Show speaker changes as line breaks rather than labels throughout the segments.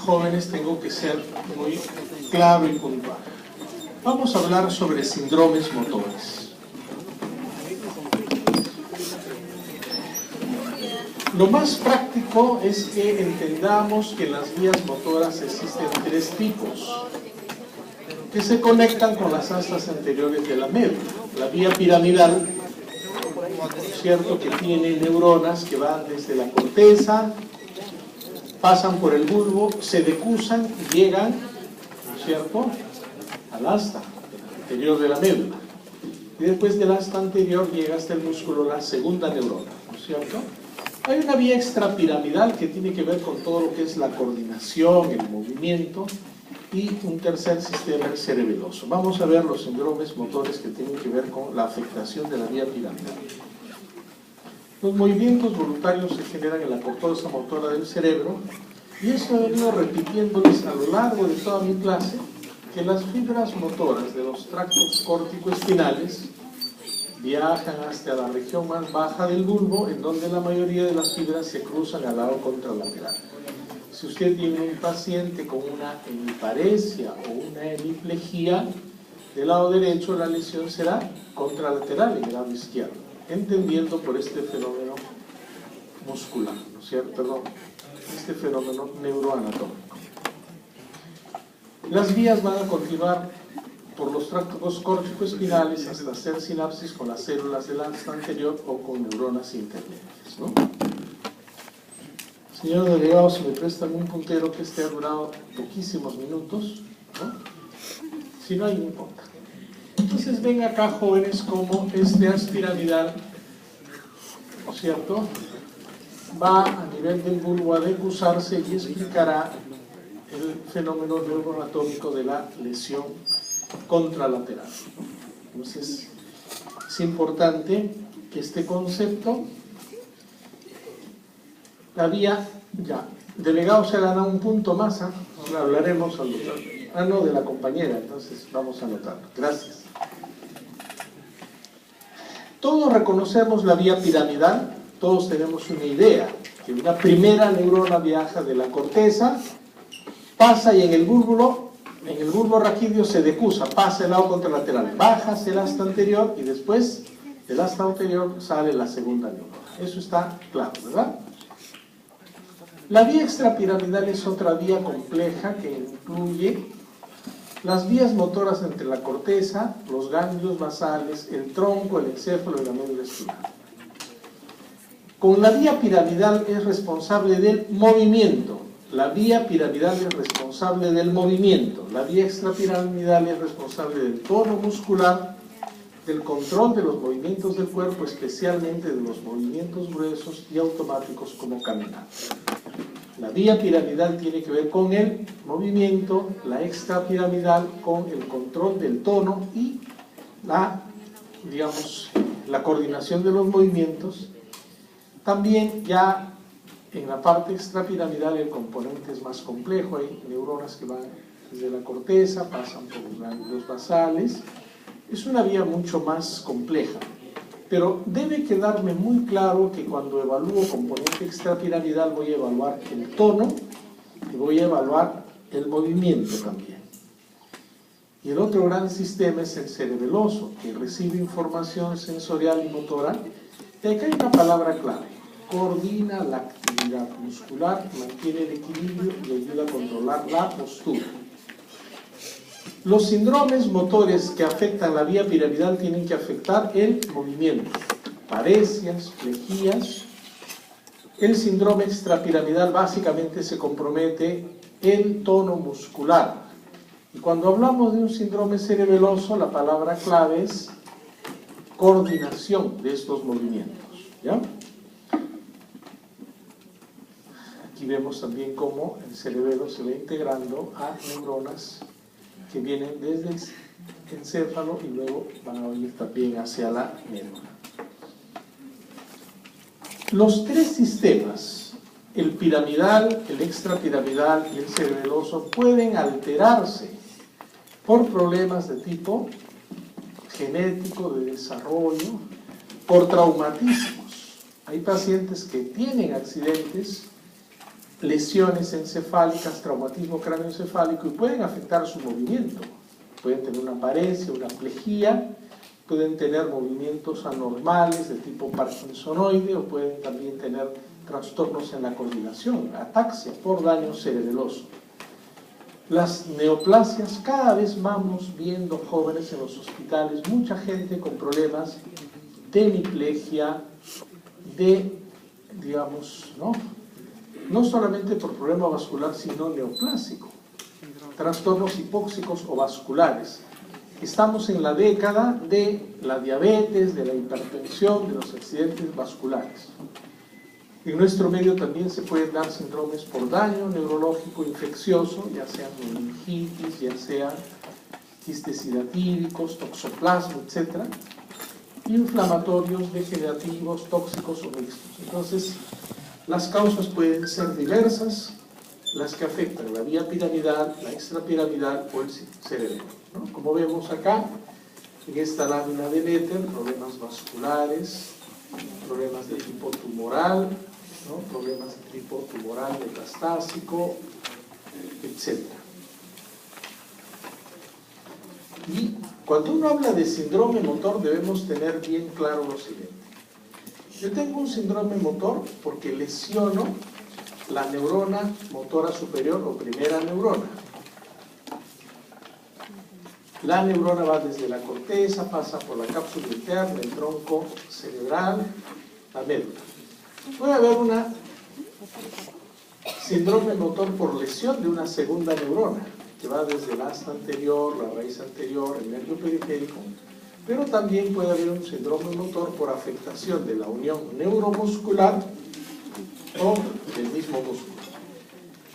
jóvenes tengo que ser muy claro y puntual. Vamos a hablar sobre síndromes motores. Lo más práctico es que entendamos que en las vías motoras existen tres tipos que se conectan con las astas anteriores de la médula. La vía piramidal, ¿cierto?, que tiene neuronas que van desde la corteza, pasan por el bulbo, se decusan y llegan, ¿no es cierto?, al asta anterior de la médula. Y después del asta anterior llega hasta el músculo la segunda neurona, ¿no es cierto? Hay una vía extrapiramidal que tiene que ver con todo lo que es la coordinación, el movimiento, y un tercer sistema, el cerebeloso. Vamos a ver los síndromes motores que tienen que ver con la afectación de la vía piramidal. Los movimientos voluntarios se generan en la corteza motora del cerebro, y esto he venido repitiéndoles a lo largo de toda mi clase, que las fibras motoras de los tractos córtico-espinales viajan hasta la región más baja del bulbo, en donde la mayoría de las fibras se cruzan al lado contralateral. Si usted tiene un paciente con una hemiparesia o una hemiplegia, del lado derecho la lesión será contralateral en el lado izquierdo, entendiendo por este fenómeno muscular, ¿no es cierto? Perdón, este fenómeno neuroanatómico. Las vías van a continuar por los tractos córtico-espinales hasta hacer sinapsis con las células del asta anterior o con neuronas intermedias, ¿no? Señor delegado, si me prestan un puntero, que este ha durado poquísimos minutos, ¿no? Si no hay, no importa. Entonces ven acá, jóvenes, como este as piramidal, ¿no es cierto?, va a nivel del bulbo a decusarse y explicará el fenómeno neuroanatómico de la lesión contralateral. Entonces es importante que este concepto, la vía, ya, delegado se ha ganado un punto más, ¿eh? Ahora hablaremos al doctor. No, de la compañera, entonces vamos a anotarlo. Gracias. Todos reconocemos la vía piramidal, todos tenemos una idea, que una primera neurona viaja de la corteza, pasa y en el bulbo raquídeo se decusa, pasa el lado contralateral, baja hacia el asta anterior y después del asta anterior sale la segunda neurona. Eso está claro, ¿verdad? La vía extrapiramidal es otra vía compleja que incluye las vías motoras entre la corteza, los ganglios basales, el tronco, el encéfalo y la médula espinal. Con la vía piramidal es responsable del movimiento. La vía piramidal es responsable del movimiento. La vía extrapiramidal es responsable del tono muscular, del control de los movimientos del cuerpo, especialmente de los movimientos gruesos y automáticos como caminar. La vía piramidal tiene que ver con el movimiento, la extrapiramidal con el control del tono y la coordinación de los movimientos. También ya en la parte extrapiramidal el componente es más complejo, hay neuronas que van desde la corteza, pasan por los ganglios basales, es una vía mucho más compleja, pero debe quedarme muy claro que cuando evalúo componente extrapiramidal voy a evaluar el tono y voy a evaluar el movimiento también. Y el otro gran sistema es el cerebeloso, que recibe información sensorial y motora, y acá hay una palabra clave: coordina la actividad muscular, mantiene el equilibrio y ayuda a controlar la postura. Los síndromes motores que afectan la vía piramidal tienen que afectar el movimiento, paresias, plejías. El síndrome extrapiramidal básicamente se compromete el tono muscular. Y cuando hablamos de un síndrome cerebeloso, la palabra clave es coordinación de estos movimientos, ¿ya? Aquí vemos también cómo el cerebelo se va integrando a neuronas que vienen desde el encéfalo y luego van a ir también hacia la médula. Los tres sistemas, el piramidal, el extrapiramidal y el cerebeloso, pueden alterarse por problemas de tipo genético, de desarrollo, por traumatismos. Hay pacientes que tienen accidentes lesiones encefálicas, traumatismo cráneoencefálico, y pueden afectar su movimiento. Pueden tener una paresia, una plejía, pueden tener movimientos anormales de tipo parkinsonoide, o pueden también tener trastornos en la coordinación, ataxia por daño cerebeloso. Las neoplasias, cada vez vamos viendo jóvenes en los hospitales, mucha gente con problemas de hemiplegia, digamos, no solamente por problema vascular, sino neoplásico, trastornos hipóxicos o vasculares. Estamos en la década de la diabetes, de la hipertensión, de los accidentes vasculares. En nuestro medio también se pueden dar síndromes por daño neurológico infeccioso, ya sean meningitis, ya sean quistes hidatívicos, toxoplasma, etc. Inflamatorios, degenerativos, tóxicos o mixtos. Entonces, las causas pueden ser diversas, las que afectan la vía piramidal, la extrapiramidal o el cerebro, ¿no? Como vemos acá, en esta lámina del éter, problemas vasculares, problemas de tipo tumoral, ¿no? Problemas de tipo tumoral metastásico, etc. Y cuando uno habla de síndrome motor, debemos tener bien claro lo siguiente. Yo tengo un síndrome motor porque lesiono la neurona motora superior o primera neurona. La neurona va desde la corteza, pasa por la cápsula interna, el tronco cerebral, la médula. Puede haber una síndrome motor por lesión de una segunda neurona, que va desde el asta anterior, la raíz anterior, el nervio periférico, pero también puede haber un síndrome motor por afectación de la unión neuromuscular o del mismo músculo.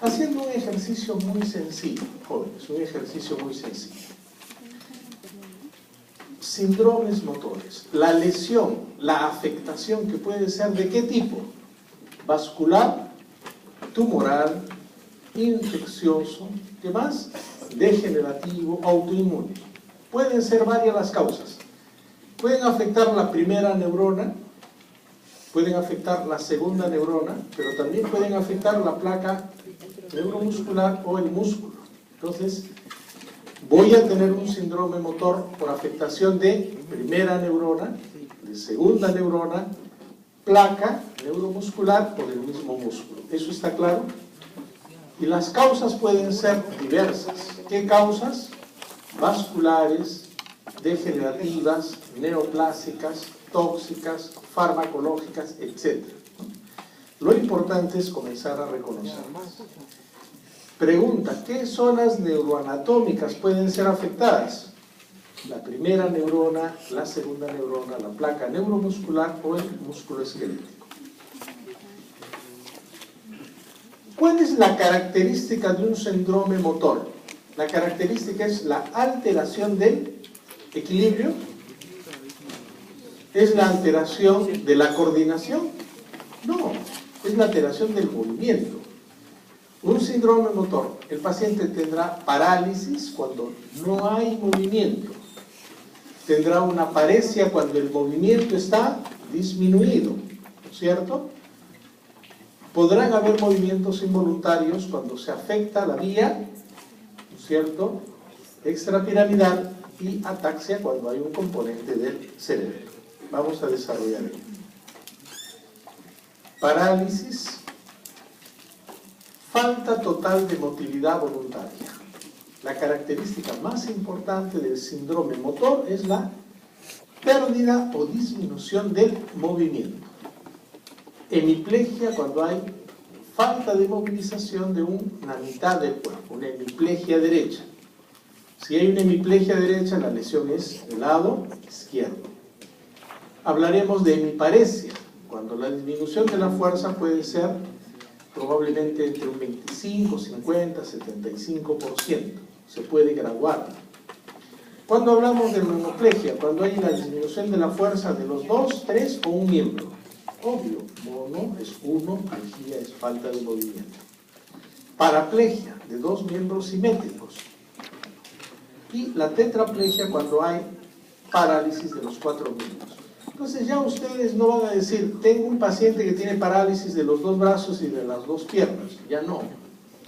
Haciendo un ejercicio muy sencillo, jóvenes, un ejercicio muy sencillo. Síndromes motores, la lesión, la afectación que puede ser ¿de qué tipo? Vascular, tumoral, infeccioso, ¿qué más? Degenerativo, autoinmune. Pueden ser varias las causas. Pueden afectar la primera neurona, pueden afectar la segunda neurona, pero también pueden afectar la placa neuromuscular o el músculo. Entonces, voy a tener un síndrome motor por afectación de primera neurona, de segunda neurona, placa neuromuscular o del mismo músculo. ¿Eso está claro? Y las causas pueden ser diversas. ¿Qué causas? Vasculares, degenerativas, neoplásicas, tóxicas, farmacológicas, etc. Lo importante es comenzar a reconocerlas. Pregunta, ¿qué zonas neuroanatómicas pueden ser afectadas? La primera neurona, la segunda neurona, la placa neuromuscular o el músculo esquelético. ¿Cuál es la característica de un síndrome motor? La característica es la alteración del equilibrio. ¿Es la alteración de la coordinación? No, es la alteración del movimiento. Un síndrome motor, el paciente tendrá parálisis cuando no hay movimiento. Tendrá una paresia cuando el movimiento está disminuido, ¿no es cierto? Podrán haber movimientos involuntarios cuando se afecta la vía, ¿no es cierto?, extrapiramidal, y ataxia cuando hay un componente del cerebro. Vamos a desarrollar ello. Parálisis, falta total de motilidad voluntaria. La característica más importante del síndrome motor es la pérdida o disminución del movimiento. Hemiplegia cuando hay falta de movilización de una mitad del cuerpo, una hemiplegia derecha. Si hay una hemiplegia derecha, la lesión es del lado izquierdo. Hablaremos de hemiparesia, cuando la disminución de la fuerza puede ser probablemente entre un 25, 50, 75%. Se puede graduar. Cuando hablamos de monoplegia, cuando hay una disminución de la fuerza de los dos, tres o un miembro. Obvio, mono es uno, plegía es falta de movimiento. Paraplegia, de dos miembros simétricos. Y la tetraplegia cuando hay parálisis de los cuatro miembros. Entonces ya ustedes no van a decir, tengo un paciente que tiene parálisis de los dos brazos y de las dos piernas. Ya no.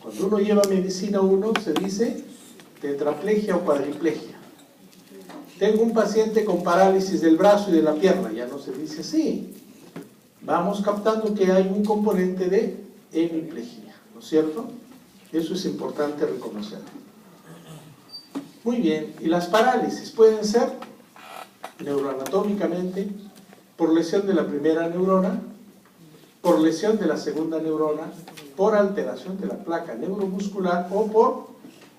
Cuando uno lleva medicina 1 se dice tetraplegia o cuadriplegia. Tengo un paciente con parálisis del brazo y de la pierna. Ya no se dice así. Vamos captando que hay un componente de hemiplegia, ¿no es cierto? Eso es importante reconocerlo. Muy bien, y las parálisis pueden ser neuroanatómicamente, por lesión de la primera neurona, por lesión de la segunda neurona, por alteración de la placa neuromuscular o por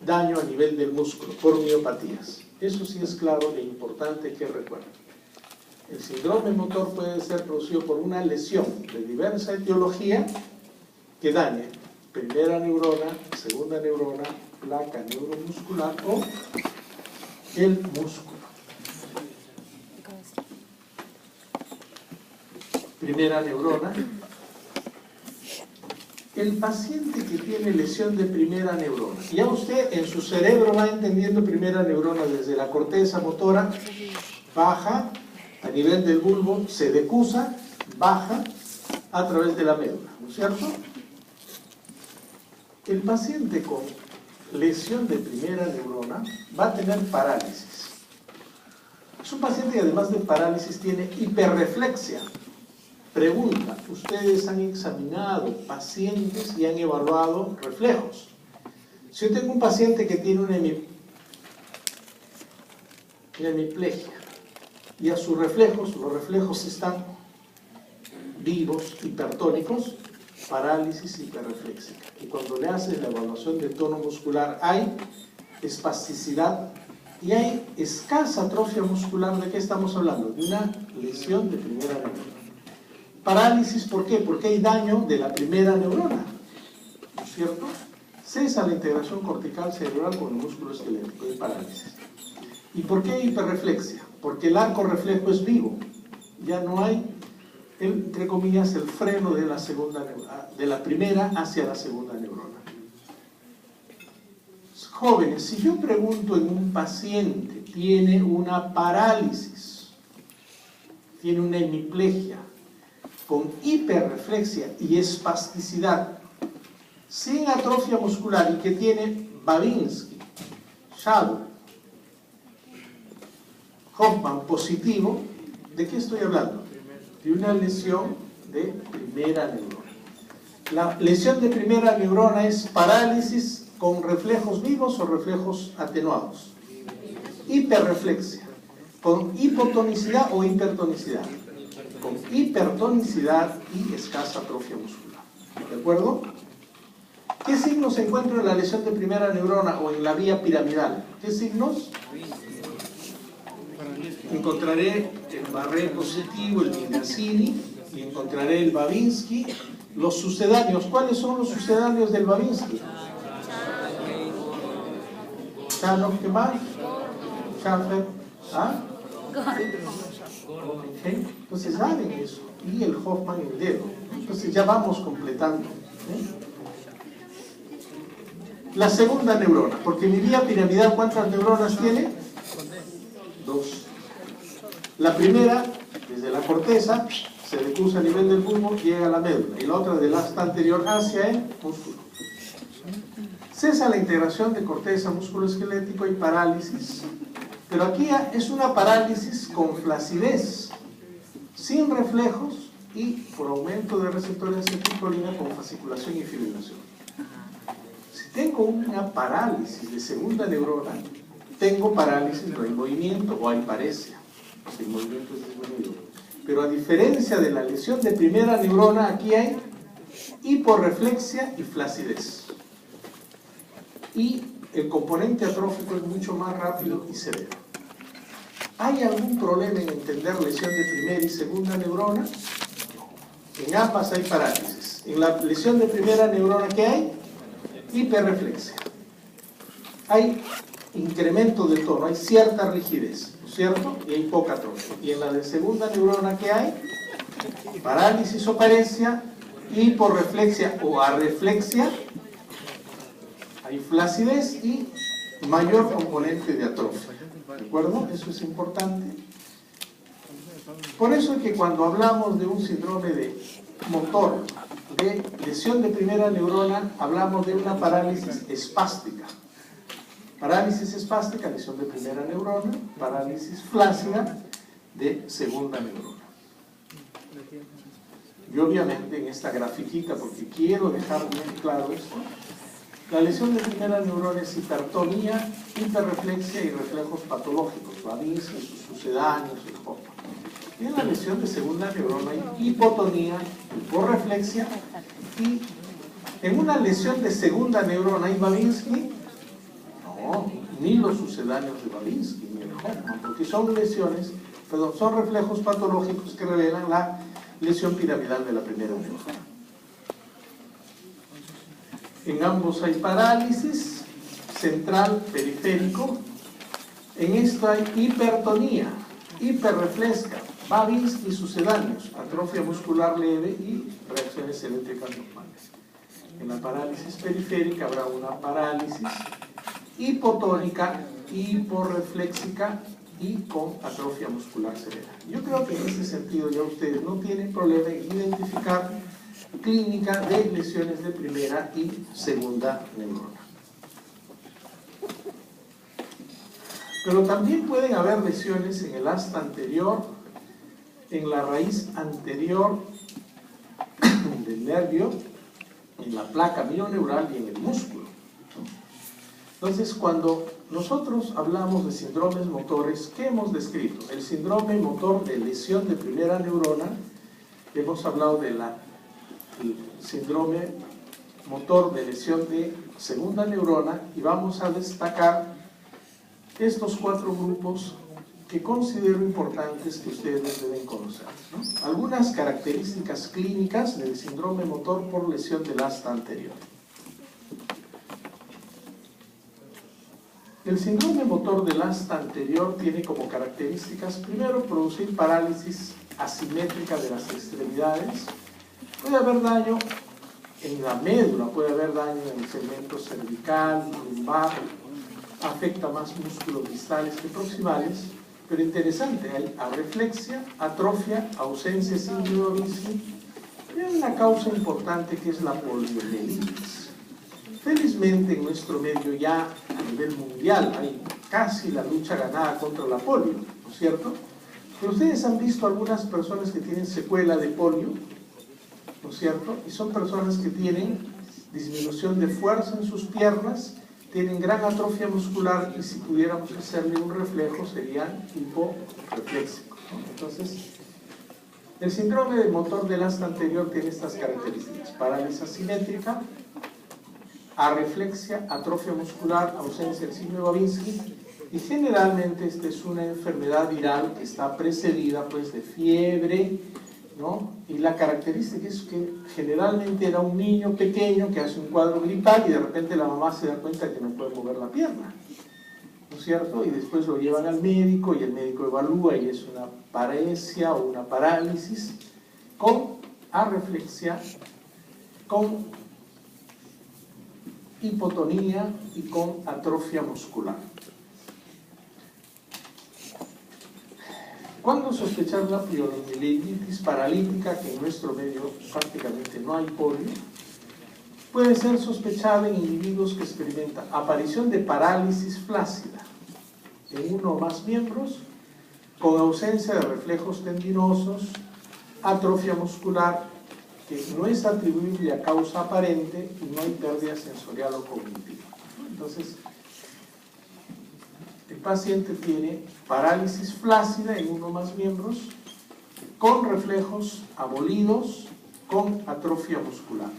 daño a nivel del músculo, por miopatías. Eso sí es claro e importante que recuerden. El síndrome motor puede ser producido por una lesión de diversa etiología que dañe primera neurona, segunda neurona, placa neuromuscular o el músculo. Primera neurona. El paciente que tiene lesión de primera neurona, ya usted en su cerebro va entendiendo primera neurona desde la corteza motora, baja a nivel del bulbo, se decusa, baja a través de la médula, ¿no es cierto? El paciente con lesión de primera neurona va a tener parálisis. Es un paciente que además de parálisis tiene hiperreflexia. Pregunta, ¿ustedes han examinado pacientes y han evaluado reflejos? Si yo tengo un paciente que tiene una hemiplegia y a sus reflejos, los reflejos están vivos, hipertónicos, parálisis hiperreflexica. Y cuando le hacen la evaluación de tono muscular hay espasticidad y hay escasa atrofia muscular. ¿De qué estamos hablando? De una lesión de primera neurona. Parálisis, ¿por qué? Porque hay daño de la primera neurona, ¿no es cierto? Cesa la integración cortical cerebral con el músculo esquelético, hay parálisis. ¿Y por qué hiperreflexia? Porque el arco reflejo es vivo, ya no hay, entre comillas, el freno de la segunda, de la primera hacia la segunda neurona. Jóvenes, si yo pregunto en un paciente, tiene una parálisis, tiene una hemiplegia, con hiperreflexia y espasticidad, sin atrofia muscular y que tiene Babinski, Shadow, Hoffman positivo, ¿de qué estoy hablando? De una lesión de primera neurona. La lesión de primera neurona es parálisis con reflejos vivos o reflejos atenuados. Hiperreflexia, con hipotonicidad o hipertonicidad. Con hipertonicidad y escasa atrofia muscular. ¿De acuerdo? ¿Qué signos se encuentran en la lesión de primera neurona o en la vía piramidal? ¿Qué signos? Encontraré el Barré positivo, el Minasini, y encontraré el Babinski. Los sucedáneos, ¿cuáles son los sucedáneos del Babinski? Chanov, ¿qué más? Schaffer, ¿ah? ¿Okay? Entonces saben eso, y el Hoffman el dedo. Entonces ya vamos completando. La segunda neurona, porque mi vía piramidal, ¿cuántas neuronas tiene? 2. La primera, desde la corteza, se decusa a nivel del bulbo, llega a la médula, y la otra del asta anterior hacia el músculo. Cesa la integración de corteza, músculo esquelético y parálisis. Pero aquí es una parálisis con flacidez, sin reflejos y por aumento de receptores de acetilcolina con fasciculación y fibrilación. Si tengo una parálisis de segunda neurona, tengo parálisis, no hay movimiento o hay paresia. El movimiento es disminuido. Pero a diferencia de la lesión de primera neurona, aquí hay hiporreflexia y flacidez. Y el componente atrófico es mucho más rápido y severo. ¿Hay algún problema en entender lesión de primera y segunda neurona? En ambas hay parálisis. En la lesión de primera neurona, ¿qué hay? Hiperreflexia. Hay incremento de tono, hay cierta rigidez, ¿no es cierto? Y hay poca atrofia. Y en la de segunda neurona, ¿qué hay? Parálisis o paresia, hiporreflexia o arreflexia, hay flacidez y mayor componente de atrofia. ¿De acuerdo? Eso es importante. Por eso es que cuando hablamos de un síndrome de motor, de lesión de primera neurona, hablamos de una parálisis espástica. Parálisis espástica, lesión de primera neurona, parálisis flácida de segunda neurona. Y obviamente en esta grafiquita, porque quiero dejar bien claro esto, la lesión de primera neurona es hipertonía, hiperreflexia y reflejos patológicos, Babinski, sus sucedáneos, el HOP. Y en la lesión de segunda neurona hay hipotonía, hiporreflexia, y en una lesión de segunda neurona hay Babinski, no, ni los sucedáneos de Babinski, ni el HOP, porque son lesiones, perdón, son reflejos patológicos que revelan la lesión piramidal de la primera neurona. En ambos hay parálisis central periférico. En esto hay hipertonía, hiperreflexia, Babinski y sucedáneos, atrofia muscular leve y reacciones eléctricas normales. En la parálisis periférica habrá una parálisis hipotónica, hiporrefléxica y con atrofia muscular severa. Yo creo que en este sentido ya ustedes no tienen problema en identificar clínica de lesiones de primera y segunda neurona. Pero también pueden haber lesiones en el asta anterior, en la raíz anterior del nervio, en la placa mioneural y en el músculo. Entonces, cuando nosotros hablamos de síndromes motores, ¿qué hemos descrito? El síndrome motor de lesión de primera neurona, hemos hablado del síndrome motor de lesión de segunda neurona y vamos a destacar estos 4 grupos que considero importantes que ustedes deben conocer, ¿no? Algunas características clínicas del síndrome motor por lesión del asta anterior. El síndrome motor del asta anterior tiene como características, primero, producir parálisis asimétrica de las extremidades. Puede haber daño en la médula, puede haber daño en el segmento cervical, lumbar, afecta más músculos distales que proximales, pero interesante, hay arreflexia, atrofia, ausencia sin Babinski, y hay una causa importante que es la poliomielitis. Felizmente en nuestro medio ya a nivel mundial hay casi la lucha ganada contra la polio, ¿no es cierto? Pero ustedes han visto algunas personas que tienen secuela de polio, ¿no es cierto? Y son personas que tienen disminución de fuerza en sus piernas, tienen gran atrofia muscular y si pudiéramos hacerle un reflejo serían hiporrefléxicos, ¿no? Entonces, el síndrome de motor del asta anterior tiene estas características: parálisis asimétrica, arreflexia, atrofia muscular, ausencia del signo de Babinski, y generalmente esta es una enfermedad viral que está precedida pues de fiebre, ¿no? Y la característica es que generalmente era un niño pequeño que hace un cuadro gripal y de repente la mamá se da cuenta que no puede mover la pierna, ¿no es cierto? Y después lo llevan al médico y el médico evalúa y es una paresia o una parálisis con arreflexia, con hipotonía y con atrofia muscular. ¿Cuándo sospechar la poliomielitis paralítica, que en nuestro medio prácticamente no hay polio? Puede ser sospechada en individuos que experimentan aparición de parálisis flácida en uno o más miembros, con ausencia de reflejos tendinosos, atrofia muscular, que no es atribuible a causa aparente y no hay pérdida sensorial o cognitiva. Entonces, el paciente tiene parálisis flácida en uno o más miembros, con reflejos abolidos, con atrofia muscular.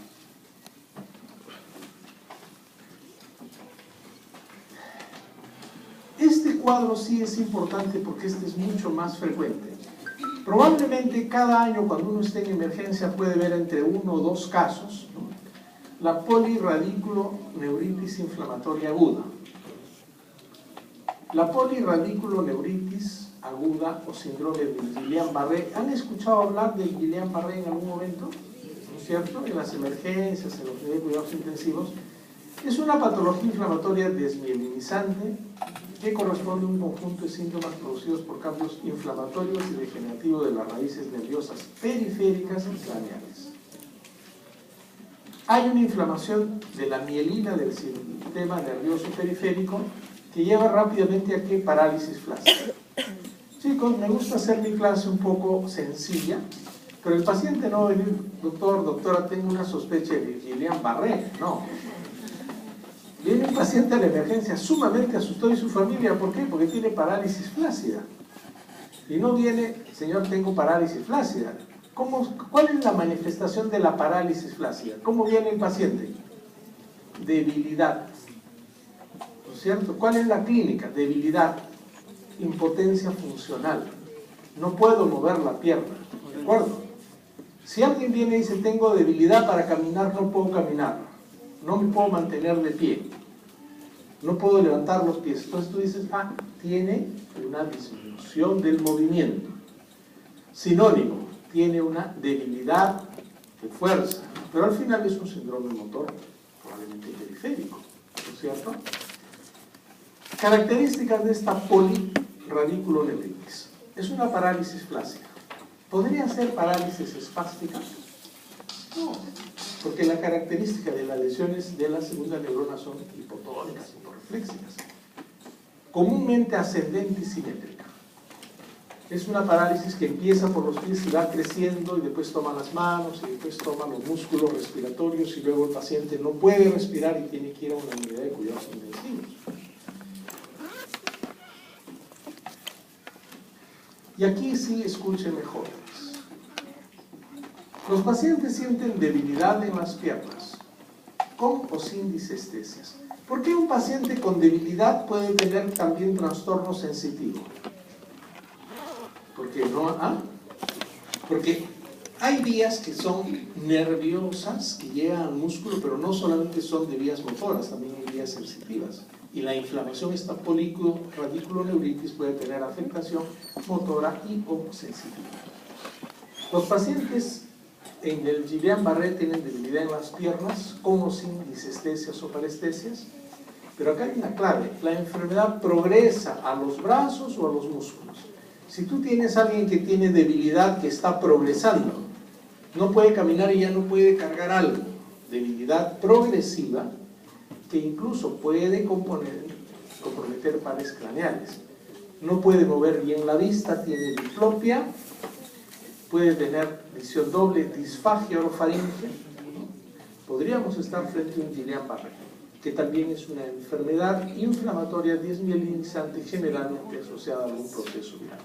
Este cuadro sí es importante porque este es mucho más frecuente. Probablemente cada año cuando uno esté en emergencia puede ver entre 1 o 2 casos, ¿no? La poliradiculoneuritis inflamatoria aguda. La poliradiculoneuritis aguda o síndrome de Guillain-Barré. ¿Han escuchado hablar de Guillain-Barré en algún momento? ¿No es cierto? En las emergencias, en los cuidados intensivos. Es una patología inflamatoria desmielinizante que corresponde a un conjunto de síntomas producidos por cambios inflamatorios y degenerativos de las raíces nerviosas periféricas y craneales. Hay una inflamación de la mielina del sistema nervioso periférico que lleva rápidamente a que parálisis flácida. Chicos, me gusta hacer mi clase un poco sencilla, pero el paciente no va a venir, doctor, doctora, tengo una sospecha de Guillain-Barré. No. Viene un paciente a la emergencia sumamente asustado y su familia, ¿por qué? Porque tiene parálisis flácida. Y no viene, señor, tengo parálisis flácida. ¿Cuál es la manifestación de la parálisis flácida? ¿Cómo viene el paciente? Debilidad. ¿No es cierto? ¿Cuál es la clínica? Debilidad. Impotencia funcional. No puedo mover la pierna. ¿De acuerdo? Si alguien viene y dice, tengo debilidad para caminar, no puedo caminar. No me puedo mantener de pie. No puedo levantar los pies. Entonces tú dices, tiene una disminución del movimiento. Sinónimo. Tiene una debilidad de fuerza, pero al final es un síndrome motor probablemente periférico, ¿no es cierto? Características de esta poliradiculoneuritis. Es una parálisis flácida. ¿Podría ser parálisis espástica? No, porque la característica de las lesiones de la segunda neurona son hipotónicas, hiporrefléxicas, comúnmente ascendente y simétrica. Es una parálisis que empieza por los pies y va creciendo y después toma las manos y después toma los músculos respiratorios y luego el paciente no puede respirar y tiene que ir a una unidad de cuidados intensivos. Y aquí sí escuchen mejor. Los pacientes sienten debilidad en las piernas, con o sin disestesias. ¿Por qué un paciente con debilidad puede tener también trastorno sensitivo? Porque hay vías que son nerviosas, que llegan al músculo, pero no solamente son de vías motoras, también hay vías sensitivas. Y la inflamación, esta poliradiculoneuritis, puede tener afectación motora y o sensitiva. Los pacientes en el Guillain-Barré tienen debilidad en las piernas, con o sin disestesias o parestesias. Pero acá hay una clave: la enfermedad progresa a los brazos o a los músculos. Si tú tienes a alguien que tiene debilidad que está progresando, no puede caminar y ya no puede cargar algo, debilidad progresiva que incluso puede comprometer pares craneales, no puede mover bien la vista, tiene diplopia, puede tener visión doble, disfagia orofaringea, podríamos estar frente a un Guillain-Barré, que también es una enfermedad inflamatoria desmielinizante generalmente asociada a algún proceso viral.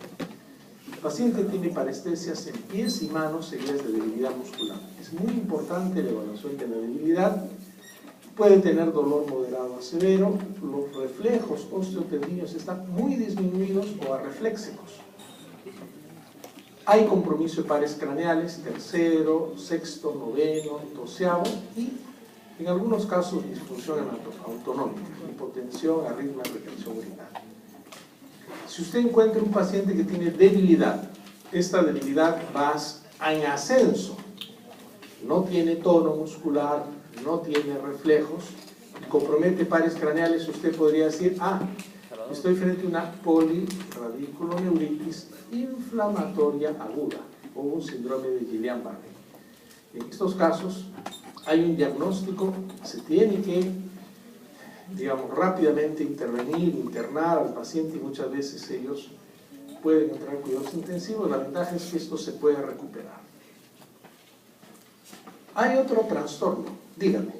El paciente tiene parestesias en pies y manos seguidas de debilidad muscular. Es muy importante la evaluación de la debilidad. Puede tener dolor moderado a severo, los reflejos osteotendíneos están muy disminuidos o arrefléxicos. Hay compromiso de pares craneales, tercero, sexto, noveno, doceavo y en algunos casos disfunción autonómica, hipotensión, arritmia, retención urinaria. Si usted encuentra un paciente que tiene debilidad, esta debilidad va en ascenso, no tiene tono muscular, no tiene reflejos, compromete pares craneales, usted podría decir, estoy frente a una poliradiculoneuritis inflamatoria aguda o un síndrome de Guillain-Barré. En estos casos hay un diagnóstico, se tiene que, rápidamente internar al paciente y muchas veces ellos pueden entrar en cuidados intensivos. La ventaja es que esto se puede recuperar. Hay otro trastorno, dígame.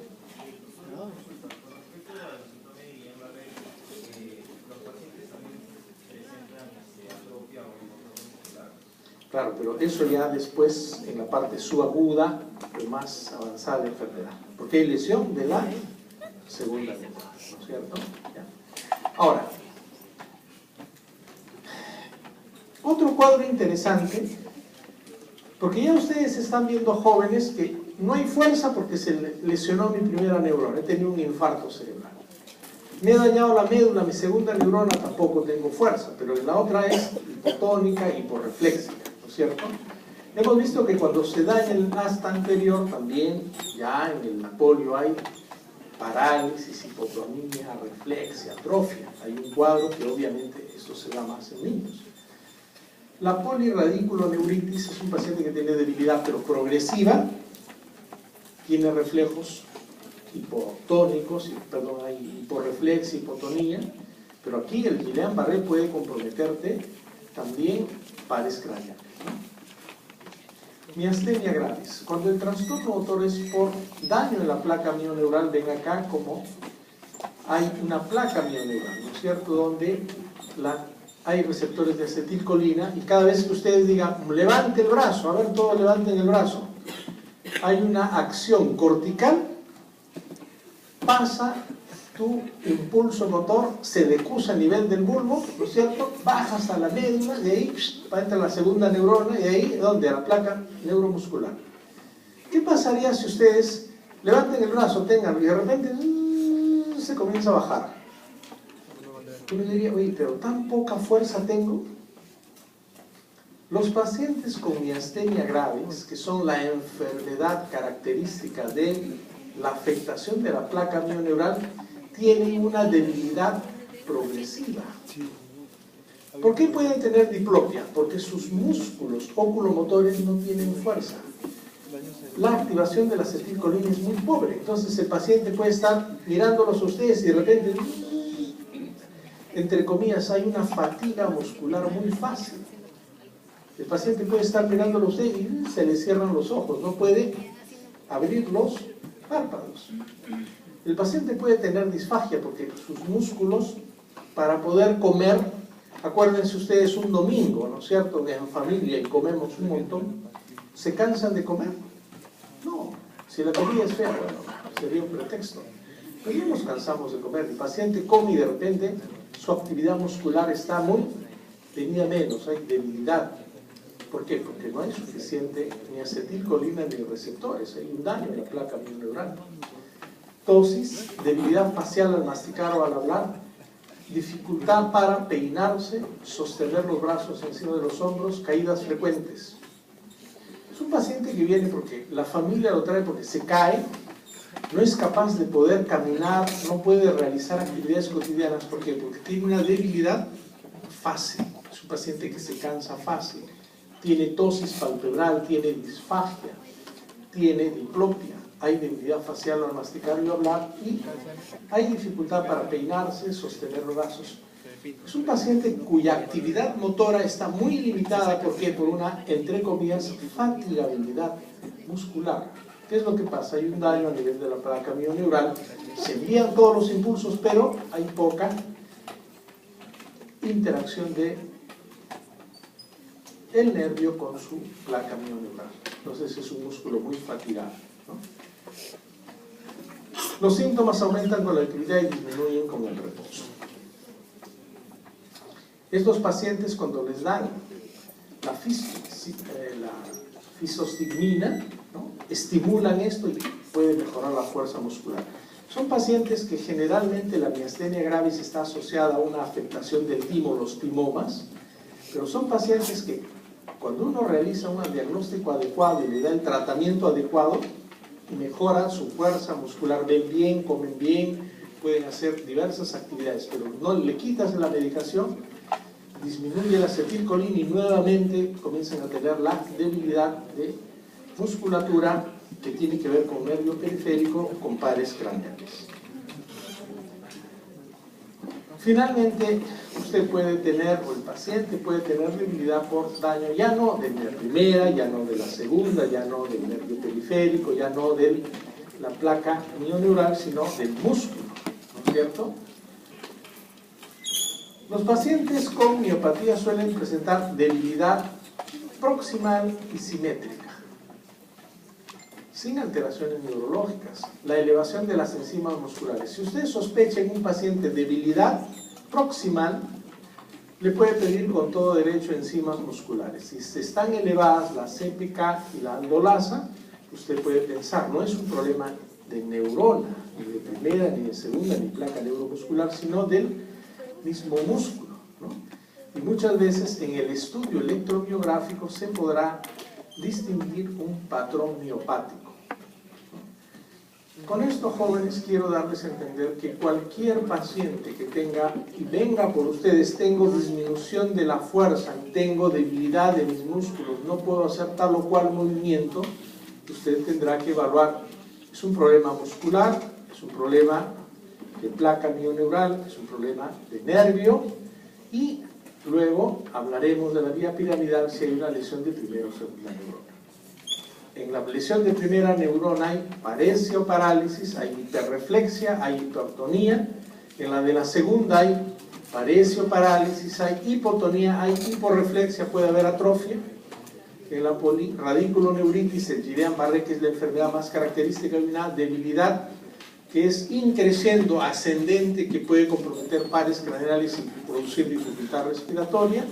Claro, pero eso ya después en la parte subaguda o más avanzada de la enfermedad, porque hay lesión de la segunda etapa, ¿no es cierto? ¿Ya? Ahora, otro cuadro interesante, porque ya ustedes están viendo jóvenes que no hay fuerza porque se lesionó mi primera neurona, he tenido un infarto cerebral. Me he dañado la médula, mi segunda neurona, tampoco tengo fuerza, pero la otra es hipotónica y hiporrefléxica, ¿no es cierto? Hemos visto que cuando se daña el asta anterior, también ya en el polio hay parálisis, hipotonía, reflexia, atrofia. Hay un cuadro que obviamente esto se da más en niños. La polirradiculoneuritis es un paciente que tiene debilidad pero progresiva, tiene reflejos hipotónicos, hay hiporreflexia, hipotonía, pero aquí el Guillain-Barré puede comprometerte también pares craneales, ¿no? Miastenia gravis. Cuando el trastorno motor es por daño en la placa mioneural, ven acá como hay una placa mioneural, ¿no es cierto?, donde hay receptores de acetilcolina, y cada vez que ustedes digan, levante el brazo, a ver, todos levanten el brazo, hay una acción cortical, pasa tu impulso motor, se decusa a nivel del bulbo, ¿no es cierto?, bajas a la médula, de ahí va a entrar la segunda neurona, y ahí, ¿dónde? A la placa neuromuscular. ¿Qué pasaría si ustedes levanten el brazo, tengan, y de repente se comienza a bajar? Uno diría, oye, pero tan poca fuerza tengo. Los pacientes con miastenia gravis, que son la enfermedad característica de la afectación de la placa mioneural, tienen una debilidad progresiva. ¿Por qué pueden tener diplopia? Porque sus músculos oculomotores no tienen fuerza. La activación de la acetilcolina es muy pobre. Entonces el paciente puede estar mirándolos a ustedes y de repente, entre comillas, hay una fatiga muscular muy fácil. El paciente puede estar mirándolo a usted y se le cierran los ojos, no puede abrir los párpados. El paciente puede tener disfagia porque sus músculos, para poder comer, acuérdense ustedes un domingo, ¿no es cierto?, que en familia y comemos un montón, ¿se cansan de comer? No, si la comida es fea, bueno, sería un pretexto. Pero no nos cansamos de comer. El paciente come y de repente su actividad muscular está tenía menos, hay debilidad. ¿Por qué? Porque no hay suficiente ni acetilcolina ni receptores, hay un daño en la placa mioneural. Tosis, debilidad facial al masticar o al hablar, dificultad para peinarse, sostener los brazos encima de los hombros, caídas frecuentes. Es un paciente que viene porque la familia lo trae porque se cae, no es capaz de poder caminar, no puede realizar actividades cotidianas. ¿Por qué? Porque tiene una debilidad fácil, es un paciente que se cansa fácil, tiene tosis palpebral, tiene disfagia, tiene diplopia, hay debilidad facial al masticar y hablar, y hay dificultad para peinarse, sostener los brazos. Es un paciente cuya actividad motora está muy limitada. ¿Por qué? Por una, entre comillas, fatigabilidad muscular. ¿Qué es lo que pasa? Hay un daño a nivel de la placa mioneural, se envían todos los impulsos, pero hay poca interacción del nervio con su placa mioneural. Entonces es un músculo muy fatigado, ¿no? Los síntomas aumentan con la actividad y disminuyen con el reposo. Estos pacientes, cuando les dan la fisostigmina, ¿no?, estimulan esto y puede mejorar la fuerza muscular. Son pacientes que generalmente la miastenia gravis está asociada a una afectación del timo, los timomas, pero son pacientes que cuando uno realiza un diagnóstico adecuado y le da el tratamiento adecuado, mejora su fuerza muscular, ven bien, comen bien, pueden hacer diversas actividades, pero no le quitas la medicación, disminuye la acetilcolina y nuevamente comienzan a tener la debilidad de musculatura que tiene que ver con nervio periférico, con pares craneales. Finalmente, usted puede tener, o el paciente puede tener debilidad por daño, ya no de la primera, ya no de la segunda, ya no del nervio periférico, ya no de la placa mioneural, sino del músculo, ¿no es cierto? Los pacientes con miopatía suelen presentar debilidad proximal y simétrica, sin alteraciones neurológicas, la elevación de las enzimas musculares. Si usted sospecha en un paciente debilidad proximal, le puede pedir con todo derecho enzimas musculares. Si están elevadas la CPK y la andolasa, usted puede pensar, no es un problema de neurona, ni de primera, ni de segunda, ni placa neuromuscular, sino del mismo músculo, ¿no? Y muchas veces en el estudio electromiográfico se podrá distinguir un patrón miopático. Con esto, jóvenes, quiero darles a entender que cualquier paciente que tenga y venga por ustedes, tengo disminución de la fuerza, tengo debilidad de mis músculos, no puedo hacer tal o cual movimiento, usted tendrá que evaluar. Es un problema muscular, es un problema de placa mioneural, es un problema de nervio, y luego hablaremos de la vía piramidal si hay una lesión de primera o segunda neurona. En la lesión de primera neurona hay paresia o parálisis, hay hiperreflexia, hay hipertonía. En la de la segunda hay paresia o parálisis, hay hipotonía, hay hiporreflexia, puede haber atrofia. En la radiculoneuritis, el Guillain-Barré, que es la enfermedad más característica, hay una debilidad que es increciendo, ascendente, que puede comprometer pares craneales y producir dificultad respiratoria.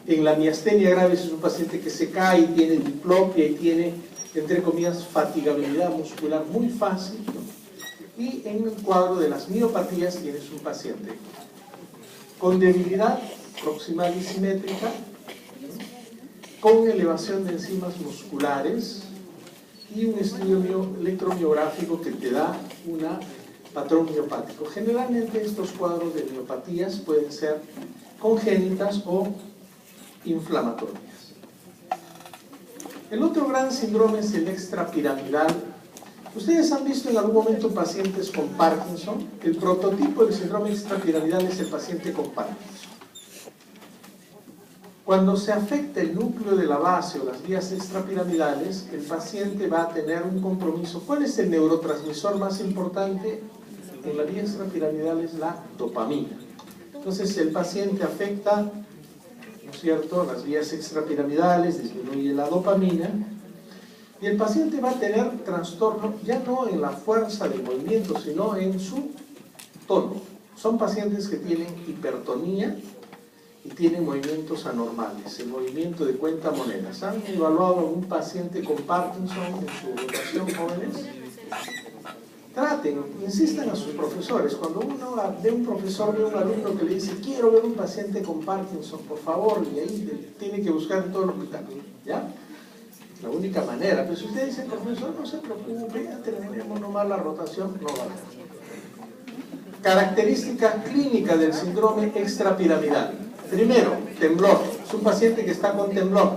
En la miastenia gravis es un paciente que se cae y tiene diplopia y tiene, entre comillas, fatigabilidad muscular muy fácil, ¿no? Y en el cuadro de las miopatías tienes un paciente con debilidad proximal y simétrica, ¿no? Con elevación de enzimas musculares y un estudio electromiográfico que te da un patrón miopático. Generalmente estos cuadros de miopatías pueden ser congénitas o inflamatorias. El otro gran síndrome es el extrapiramidal. Ustedes han visto en algún momento pacientes con Parkinson. El prototipo del síndrome extrapiramidal es el paciente con Parkinson. Cuando se afecta el núcleo de la base o las vías extrapiramidales, el paciente va a tener un compromiso. ¿Cuál es el neurotransmisor más importante en la vía extrapiramidal? Es la dopamina. Entonces el paciente afecta, ¿no es cierto?, las vías extrapiramidales, disminuye la dopamina, y el paciente va a tener trastorno ya no en la fuerza de movimiento, sino en su tono. Son pacientes que tienen hipertonía y tienen movimientos anormales, el movimiento de cuentamonedas. ¿Han evaluado a un paciente con Parkinson en su rotación, jóvenes? Traten, insistan a sus profesores. Cuando uno ve un profesor, ve un alumno que le dice, quiero ver un paciente con Parkinson, por favor, y ahí tiene que buscar en todo el hospital, ¿ya? La única manera. Pero si usted dice, profesor, no se preocupe, ya terminemos nomás la rotación, no va a haber. Característica clínica del síndrome extrapiramidal. Primero, temblor. Es un paciente que está con temblor.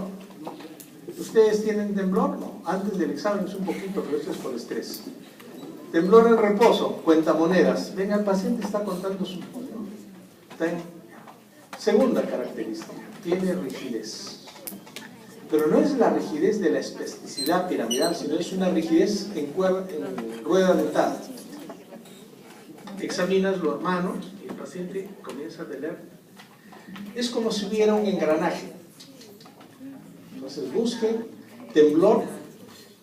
¿Ustedes tienen temblor? No. Antes del examen es un poquito, pero esto es por estrés. Temblor en reposo, cuentamonedas. Venga, el paciente está contando su temblor. Segunda característica, tiene rigidez. Pero no es la rigidez de la espasticidad piramidal, sino es una rigidez en rueda dentada. Examinas los manos y el paciente comienza a tener, es como si hubiera un engranaje. Entonces busquen temblor,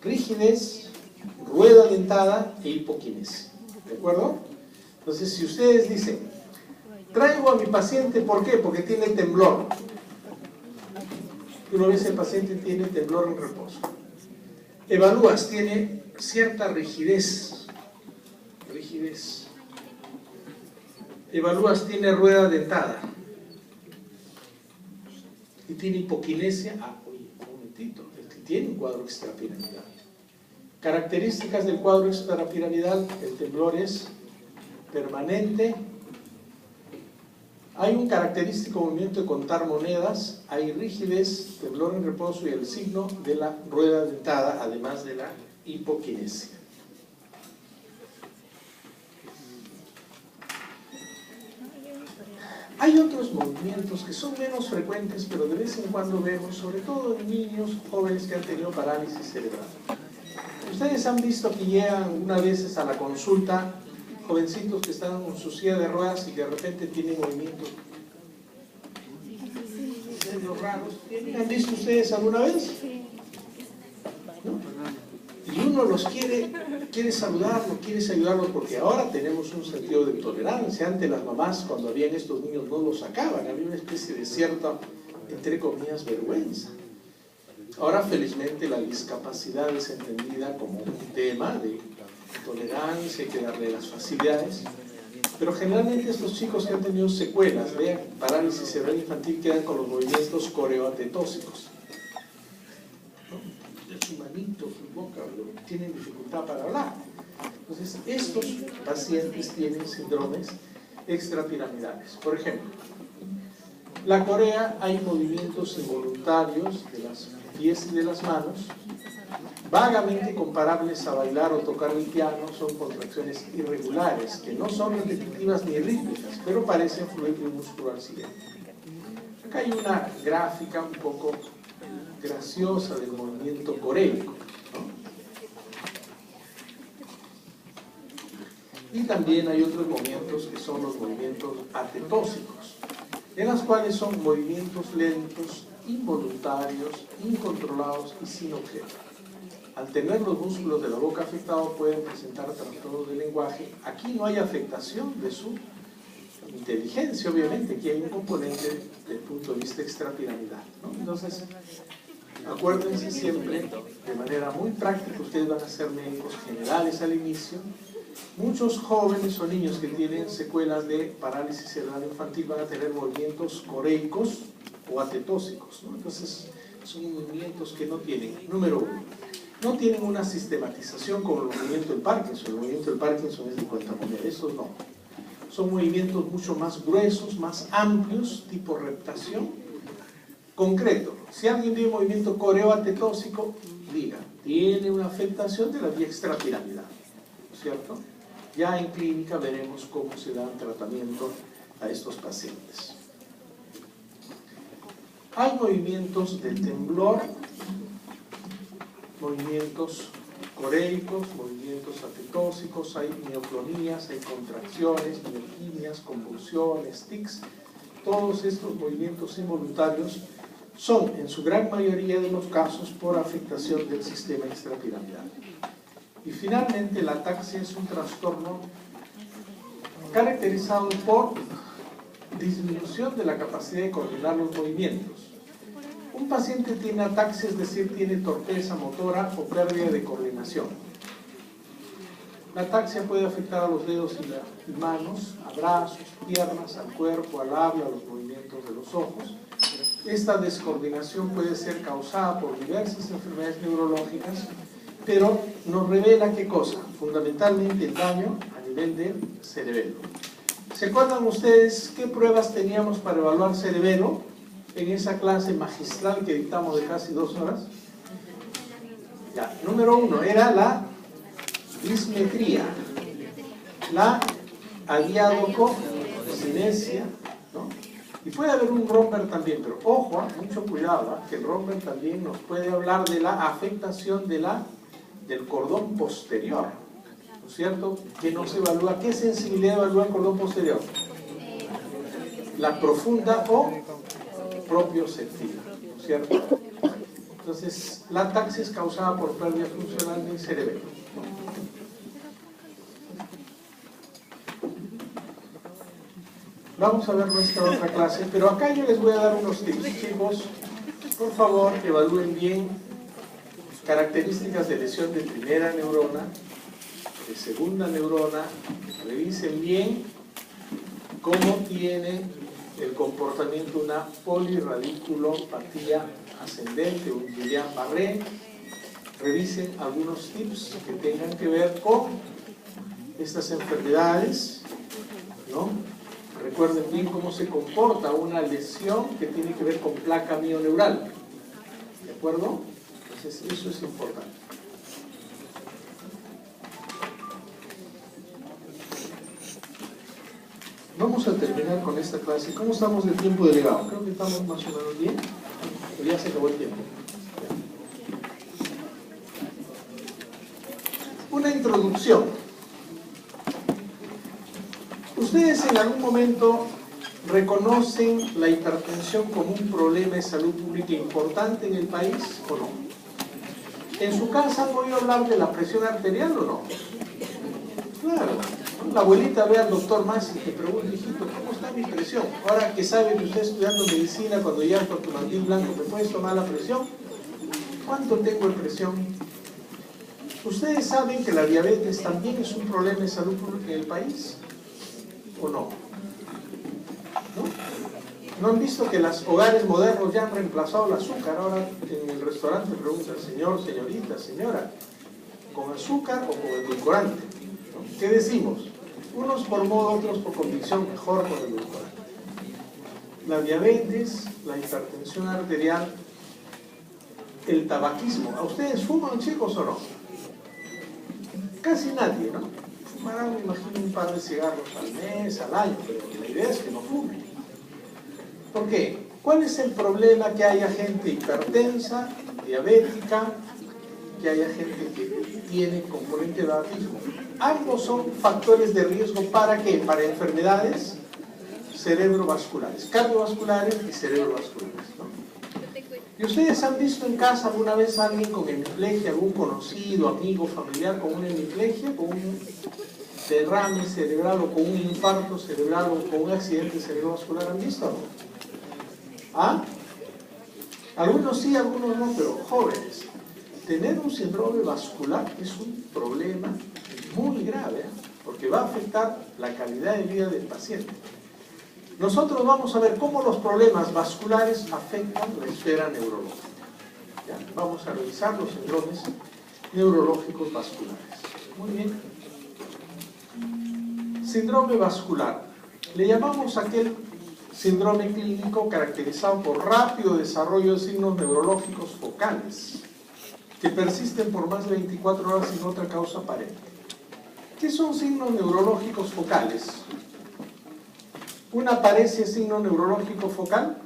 rigidez, rueda dentada e hipoquinesia. ¿De acuerdo? Entonces, si ustedes dicen, traigo a mi paciente, ¿por qué? Porque tiene temblor. Tú lo ves, el paciente tiene temblor en reposo. Evalúas, tiene cierta rigidez. Rigidez. Evalúas, tiene rueda dentada. Y tiene hipoquinesia. Ah, oye, un momentito, el que tiene un cuadro extrapiramidal. Características del cuadro extrapiramidal: el temblor es permanente. Hay un característico movimiento de contar monedas, hay rigidez, temblor en reposo y el signo de la rueda dentada, además de la hipoquinesia. Hay otros movimientos que son menos frecuentes, pero de vez en cuando vemos, sobre todo en niños jóvenes que han tenido parálisis cerebral. Ustedes han visto que llegan unas veces a la consulta jovencitos que están en su silla de ruedas y que de repente tienen movimientos raros. ¿Han visto ustedes alguna vez? ¿No? Y uno los quiere saludarlos, quiere ayudarlos, porque ahora tenemos un sentido de tolerancia. Antes las mamás, cuando habían estos niños, no los sacaban, había una especie de cierta, entre comillas, vergüenza. Ahora, felizmente, la discapacidad es entendida como un tema de tolerancia, hay que darle las facilidades, pero generalmente estos chicos que han tenido secuelas de parálisis cerebral infantil quedan con los movimientos coreoatetósicos, ¿no? Su manito, su boca, tienen dificultad para hablar. Entonces, estos pacientes tienen síndromes extrapiramidales. Por ejemplo, la corea hay movimientos involuntarios de los pies y de las manos, vagamente comparables a bailar o tocar el piano. Son contracciones irregulares, que no son repetitivas ni rítmicas, pero parecen fluir de un músculo al siguiente. Acá hay una gráfica un poco graciosa del movimiento coréico, ¿no? Y también hay otros movimientos que son los movimientos atetósicos, en los cuales son movimientos lentos, involuntarios, incontrolados y sin objeto. Al tener los músculos de la boca afectados pueden presentar trastornos del lenguaje. Aquí no hay afectación de su inteligencia, obviamente, aquí hay un componente desde el punto de vista extrapiramidal, ¿no? Entonces, acuérdense siempre, de manera muy práctica, ustedes van a ser médicos generales al inicio. Muchos jóvenes o niños que tienen secuelas de parálisis cerebral infantil van a tener movimientos coreicos o atetósicos, ¿no? Entonces, son movimientos que no tienen, número uno, no tienen una sistematización como el movimiento del Parkinson. El movimiento del Parkinson es de cuentamoneda, esos no. Son movimientos mucho más gruesos, más amplios, tipo reptación. Concreto, si alguien tiene movimiento coreo-atetósico, diga, tiene una afectación de la vía extrapiramidal, ¿cierto? Ya en clínica veremos cómo se da tratamiento a estos pacientes. Hay movimientos de temblor, movimientos coreicos, movimientos atetósicos, hay mioclonías, hay contracciones, mioquimias, convulsiones, tics. Todos estos movimientos involuntarios son, en su gran mayoría de los casos, por afectación del sistema extrapiramidal. Y finalmente, la ataxia es un trastorno caracterizado por disminución de la capacidad de coordinar los movimientos. Un paciente tiene ataxia, es decir, tiene torpeza motora o pérdida de coordinación. La ataxia puede afectar a los dedos y manos, a brazos, piernas, al cuerpo, al habla, a los movimientos de los ojos. Esta descoordinación puede ser causada por diversas enfermedades neurológicas, pero nos revela ¿qué cosa? Fundamentalmente el daño a nivel del cerebelo. ¿Se acuerdan ustedes qué pruebas teníamos para evaluar cerebelo en esa clase magistral que dictamos de casi 2 horas? Ya, número 1 era la dismetría, la adiadoco-cinesia, ¿no? Y puede haber un romper también, pero ojo, mucho cuidado, que el romper también nos puede hablar de la afectación de del cordón posterior, ¿no es cierto? Que no se evalúa. ¿Qué sensibilidad evalúa el cordón posterior? La profunda o propioceptiva, ¿no es cierto? Entonces, la ataxia es causada por pérdida funcional del cerebelo. Vamos a ver nuestra otra clase, pero acá yo les voy a dar unos tips. Chicos, por favor, evalúen bien características de lesión de primera neurona, de segunda neurona, revisen bien cómo tiene el comportamiento una polirradiculopatía ascendente, un Guillain-Barré. Revisen algunos tips que tengan que ver con estas enfermedades, ¿no? Recuerden bien cómo se comporta una lesión que tiene que ver con placa mioneural, ¿de acuerdo? Entonces eso es importante. Vamos a terminar con esta clase. ¿Cómo estamos de tiempo delegado? Creo que estamos más o menos bien. Pero ya se acabó el tiempo. Una introducción. ¿Ustedes en algún momento reconocen la hipertensión como un problema de salud pública importante en el país o no? ¿En su casa han oído hablar de la presión arterial o no? Claro. La abuelita ve al doctor más y te pregunta, hijito, ¿cómo está mi presión? Ahora que sabe que usted estudiando medicina, cuando llegas con tu mandil blanco, ¿me puedes tomar la presión? ¿Cuánto tengo de presión? ¿Ustedes saben que la diabetes también es un problema de salud pública en el país? ¿O no? ¿No han visto que los hogares modernos ya han reemplazado el azúcar? Ahora en el restaurante preguntan, señor, señorita, señora, ¿con azúcar o con edulcorante? ¿Qué decimos? Unos por moda, otros por convicción, mejor por el doctorado. La diabetes, la hipertensión arterial, el tabaquismo. ¿A ustedes fuman, chicos, o no? Casi nadie, ¿no? Fumarán, me imagino, un par de cigarros al mes, al año, pero la idea es que no fumen. ¿Por qué? ¿Cuál es el problema? Que haya gente hipertensa, diabética, que haya gente que tiene componente de tabaquismo. Ambos son factores de riesgo. ¿Para qué? Para enfermedades cerebrovasculares, cardiovasculares y cerebrovasculares, ¿no? ¿Y ustedes han visto en casa alguna vez a alguien con hemiplegia, algún conocido, amigo, familiar con una hemiplegia, con un derrame cerebral o con un infarto cerebral o con un accidente cerebrovascular? ¿Han visto o no? ¿Ah? Algunos sí, algunos no, pero jóvenes. Tener un síndrome vascular es un problema muy grave, porque va a afectar la calidad de vida del paciente. Nosotros vamos a ver cómo los problemas vasculares afectan la esfera neurológica. ¿Ya? Vamos a revisar los síndromes neurológicos vasculares. Muy bien. Síndrome vascular. Le llamamos aquel síndrome clínico caracterizado por rápido desarrollo de signos neurológicos focales que persisten por más de 24 horas sin otra causa aparente. ¿Qué son signos neurológicos focales? ¿Una aparece signo neurológico focal?